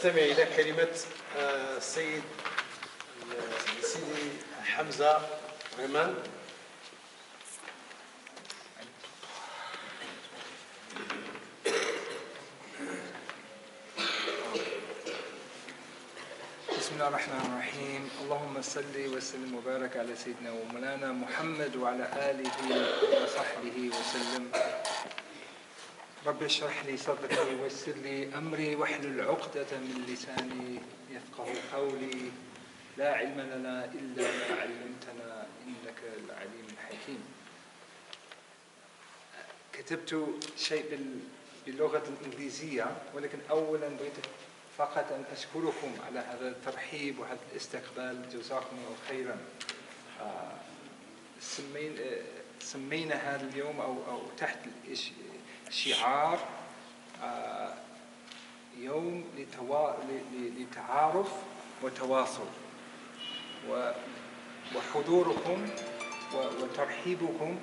نستمع إلى كلمة السيد سيدي حمزة وايمان. بسم الله الرحمن الرحيم. اللهم صل وسلم وبارك على سيدنا ومولانا محمد وعلى آله وصحبه وسلم. رب اشرح لي صدري ويسر لي أمري واحلل عقدة من لساني يفقه قولي. لا علم لنا إلا ما علمتنا إنك العليم الحكيم. كتبت شيء باللغة الإنجليزية، ولكن أولا بغيت فقط أن أشكركم على هذا الترحيب وهذا الاستقبال. جزاكم الله خيرا. سمينا هذا اليوم أو تحت شعار يوم للتعارف وتواصل، وحضوركم وترحيبكم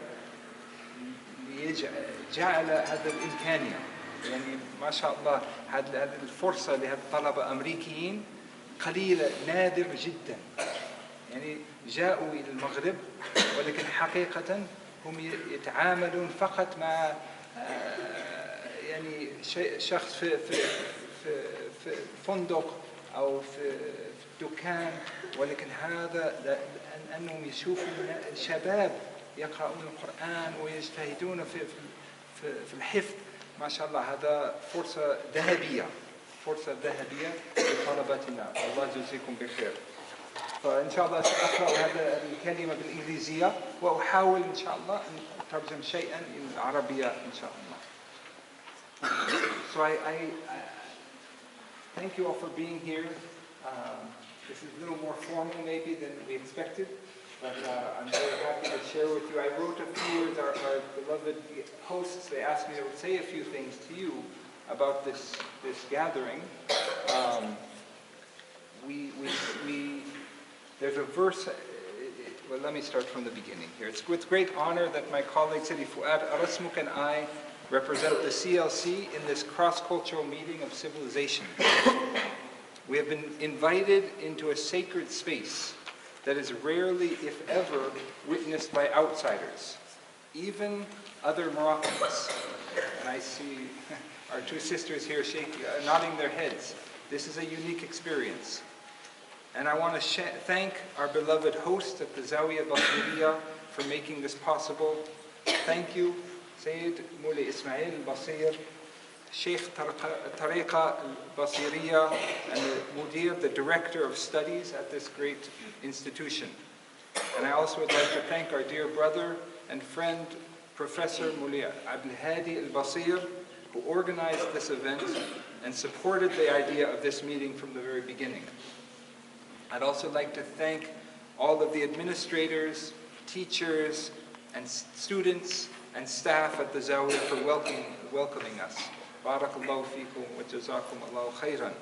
جعل هذا الإمكانية. يعني ما شاء الله هذه الفرصة لهذه الطلبة الأمريكيين قليلة، نادر جدا. يعني جاءوا إلى المغرب، ولكن حقيقة هم يتعاملون فقط مع يعني شخص في فندق أو في دكان، ولكن هذا أنهم يشوفوا الشباب يقرؤون القرآن ويجتهدون في الحفظ. ما شاء الله هذا فرصة ذهبية لطلبتنا. الله يجزيكم بخير. فإن شاء الله سأقرأ هذا الكلمة بالإنجليزية، وأحاول إن شاء الله أن أترجم شيئا إلى العربية إن شاء الله. So I thank you all for being here. This is a little more formal maybe than we expected, but I'm very happy to share with you. I wrote a few words. Our beloved hosts, they asked me to say a few things to you about this gathering. There's a verse. Well, let me start from the beginning here. It's with great honor that my colleague Sidi Fuad Arasmuk and I represent the CLC in this cross-cultural meeting of civilization. We have been invited into a sacred space that is rarely, if ever, witnessed by outsiders, even other Moroccans. And I see our two sisters here nodding their heads. This is a unique experience. And I want to thank our beloved host at the Zawiya Bosiriya for making this possible. Thank you, Sayyid Muli Ismail al-Basir, Sheikh Tariqa al-Bosiriya, and the Mudīr, the Director of Studies at this great institution. And I also would like to thank our dear brother and friend, Professor Muli Abdul Hadi al-Basir, who organized this event and supported the idea of this meeting from the very beginning. I'd also like to thank all of the administrators, teachers, and students and staff at the Zawiya for welcoming us. Barakallahu feekum wa jazakum Allahu khairan.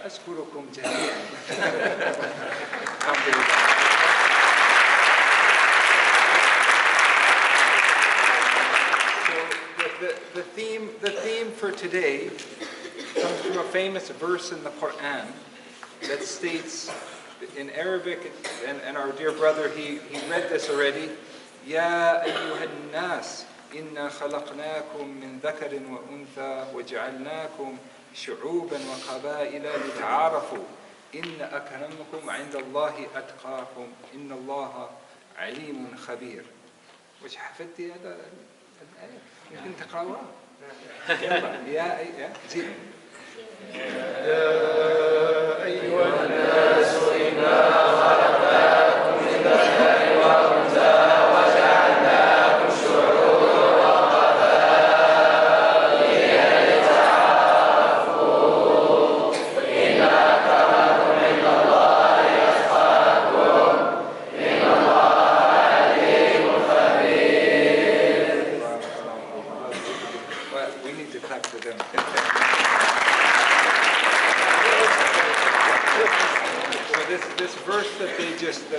Ashkurukum jami'an. So the theme for today comes from a famous verse in the Quran that states in Arabic, and our dear brother, he read this already, Ya ayyuhan nas, inna khalaqnakum min dhakarin wa untha wa ja'alnakum shu'uban wa qabaila lita'arafu inna akramakum 'inda Allahi atqakum inna Allaha 'alimun khabir. وش حفظتي هذا الآية؟ يمكن تقرأوها؟ يلا يا زين. يا أيها الناس إنا خلقناكم من ذكر وأنثى وجعلناكم شعوبا وقبائل لتعارفوا إن أكرمكم عند الله أتقاكم إن الله عليم خبير. We need to clap for them. So this verse that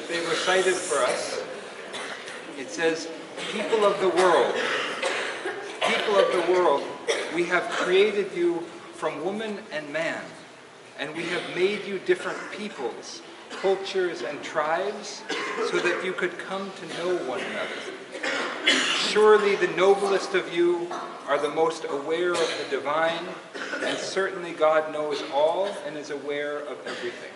they recited for us, it says, people of the world, we have created you from woman and man, and we have made you different peoples, cultures, and tribes, so that you could come to know one another. Surely the noblest of you are the most aware of the divine, and certainly God knows all and is aware of everything.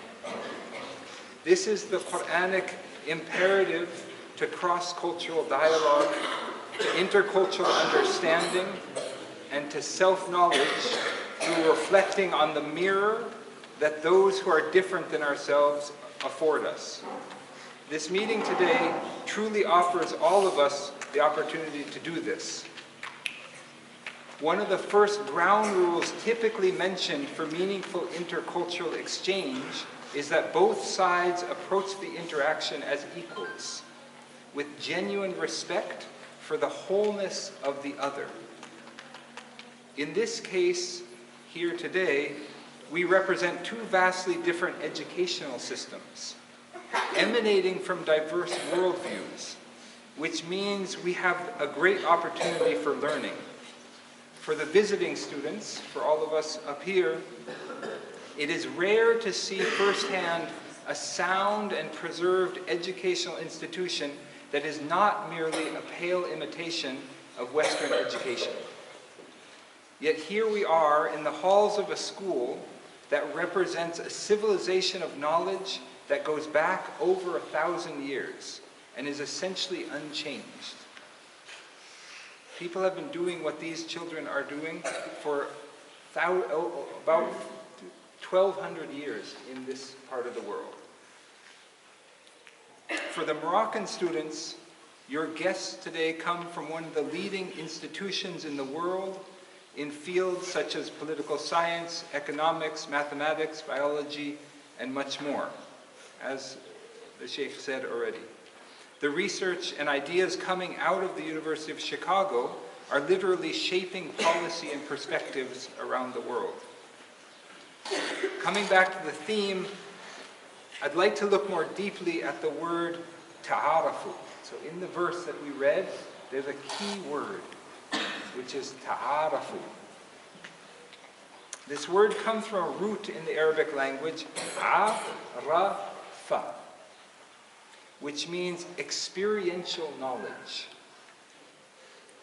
This is the Quranic imperative to cross-cultural dialogue, to intercultural understanding, and to self-knowledge through reflecting on the mirror that those who are different than ourselves afford us. This meeting today truly offers all of us the opportunity to do this. One of the first ground rules typically mentioned for meaningful intercultural exchange is that both sides approach the interaction as equals, with genuine respect for the wholeness of the other. In this case, here today, we represent two vastly different educational systems, emanating from diverse worldviews, which means we have a great opportunity for learning. For the visiting students, for all of us up here, it is rare to see firsthand a sound and preserved educational institution that is not merely a pale imitation of Western education. Yet here we are in the halls of a school that represents a civilization of knowledge that goes back over 1,000 years and is essentially unchanged. People have been doing what these children are doing for about 1,200 years in this part of the world. For the Moroccan students, your guests today come from one of the leading institutions in the world in fields such as political science, economics, mathematics, biology, and much more, as the Sheikh said already. The research and ideas coming out of the University of Chicago are literally shaping policy and perspectives around the world. Coming back to the theme, I'd like to look more deeply at the word ta'arafu. So in the verse that we read, there's a key word, which is ta'arafu. This word comes from a root in the Arabic language, arafa, which means experiential knowledge.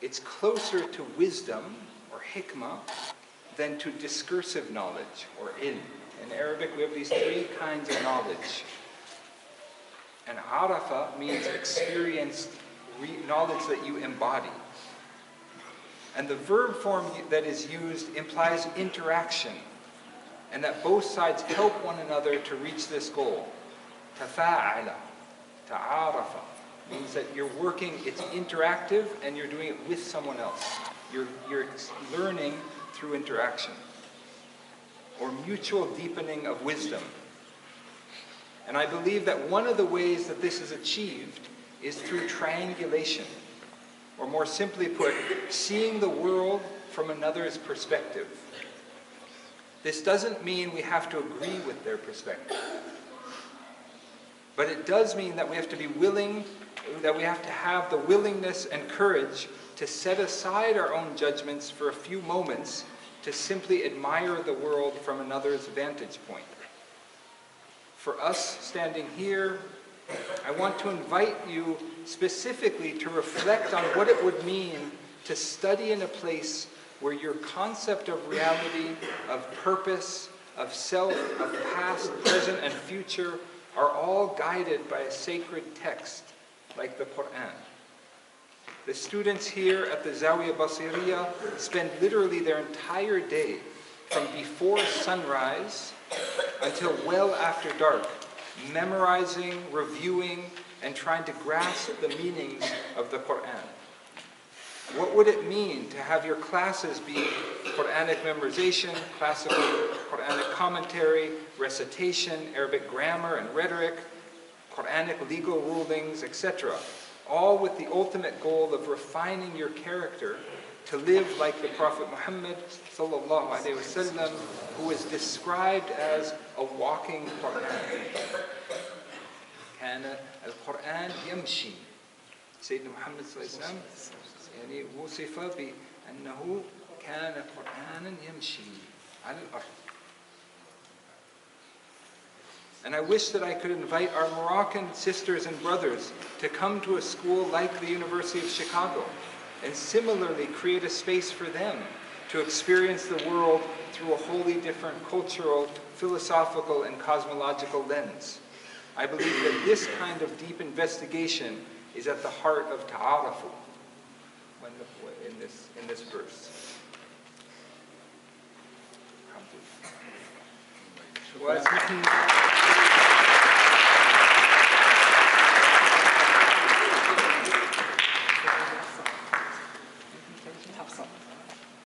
It's closer to wisdom, or hikmah, than to discursive knowledge, or ilm. In Arabic, we have these three kinds of knowledge. And arafa means experienced knowledge that you embody. And the verb form that is used implies interaction, and that both sides help one another to reach this goal. Tafa'ala, ta'arafa, means that you're working, it's interactive, and you're doing it with someone else. You're learning through interaction, or mutual deepening of wisdom. And I believe that one of the ways that this is achieved is through triangulation, or more simply put, seeing the world from another's perspective. This doesn't mean we have to agree with their perspective, but it does mean that we have to be willing, that we have to have the willingness and courage to set aside our own judgments for a few moments to simply admire the world from another's vantage point. For us standing here, I want to invite you specifically to reflect on what it would mean to study in a place where your concept of reality, of purpose, of self, of past, present, and future are all guided by a sacred text like the Quran. The students here at the Zaawiya Bosiriya spend literally their entire day from before sunrise until well after dark, memorizing, reviewing, and trying to grasp the meanings of the Quran. What would it mean to have your classes be Quranic memorization, classical Quranic commentary, recitation, Arabic grammar and rhetoric, Quranic legal rulings, etc., all with the ultimate goal of refining your character to live like the Prophet Muhammad sallallahu alaihi wasallam, who is described as a walking Quran. كان القرآن يمشي. سيدنا محمد صلى الله عليه وسلم يعني وصف بأنه كان قرآنا يمشي. على الأرض. And I wish that I could invite our Moroccan sisters and brothers to come to a school like the University of Chicago and similarly create a space for them to experience the world through a wholly different cultural, philosophical, and cosmological lens. I believe that this kind of deep investigation is at the heart of ta'arafu in this verse. واسمحوا